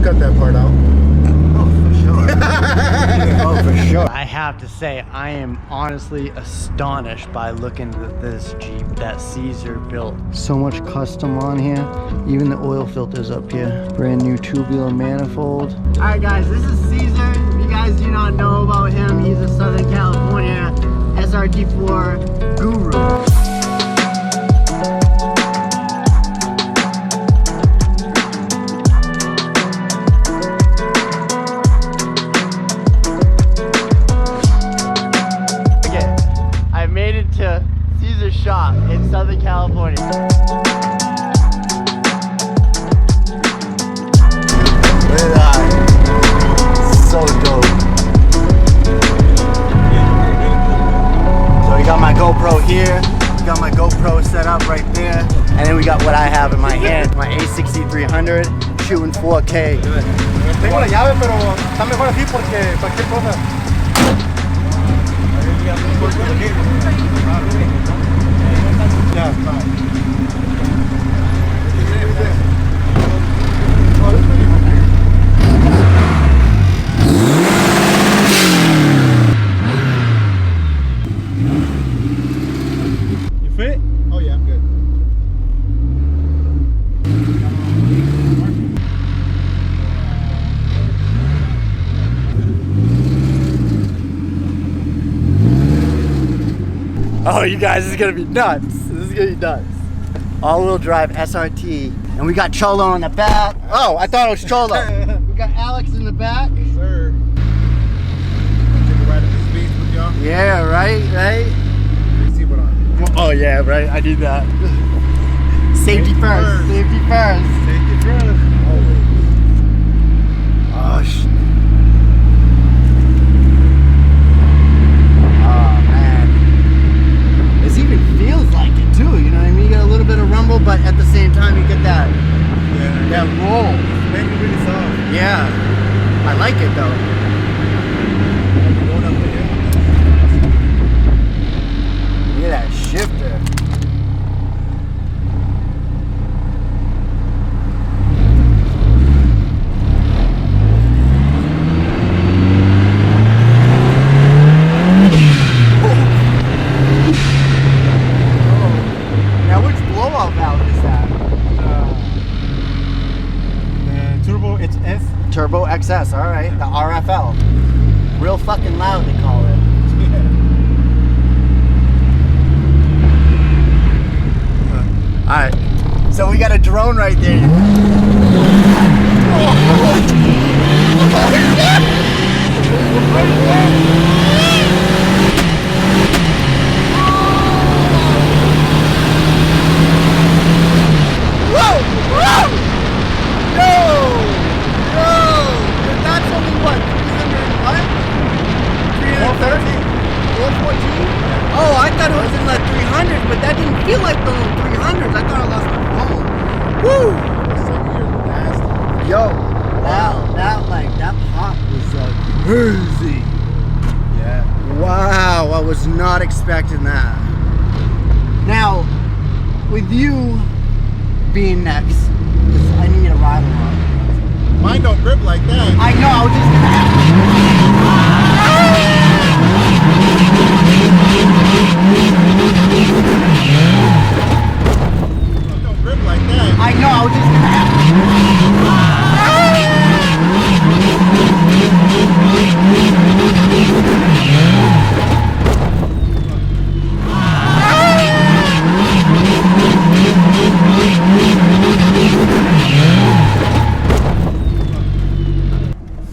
cut that part out. Oh, for sure. Oh, for sure. I have to say, I am honestly astonished by looking at this Jeep that Caesar built. So much custom on here. Even the oil filters up here. Brand new tubular manifold. All right, guys, this is Caesar. If you guys do not know about him, he's a Southern California SRT4 guru. To Caesar's shop in Southern California. Look at that. So dope. So we got my GoPro here. We got my GoPro set up right there. And then we got what I have in my hand. My A6300 shooting 4K. Tengo la llave, pero está mejor así porque cualquier cosa. You fit? Oh yeah, I'm good. Oh, you guys, this is gonna be nuts. This is gonna be nuts. All-wheel drive SRT. And we got Cholo in the back. Oh, I thought it was Cholo. We got Alex in the back. Yes, sir. Take a ride at this beast with y'all. Yeah, right? Seatbelt on. Oh, yeah, right. I need that. Safety first. Safety first. Safety first. Always. Oh, shit. Bit of rumble, but at the same time you get that roll. Make it really soft. Yeah, I like it though. Look at that shifter. Turbo XS, all right, the RFL. Real fucking loud, they call it. All right, so we got a drone right there. Oh, I thought it was in like 300s, but that didn't feel like the 300s. I thought I lost my phone. Woo! Yo, that pop was like crazy. Yeah. Wow, I was not expecting that. Now, with you being next, because I need a ride along. Mine don't grip like that. I know, I was just gonna have Don't grip like that. I know, I was just gonna have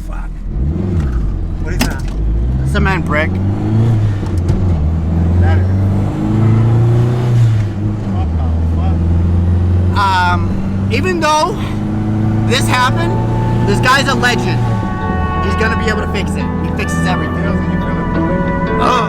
Fuck. What is that? cement brick. Even though this happened, this guy's a legend. He's gonna be able to fix it. He fixes everything. Oh.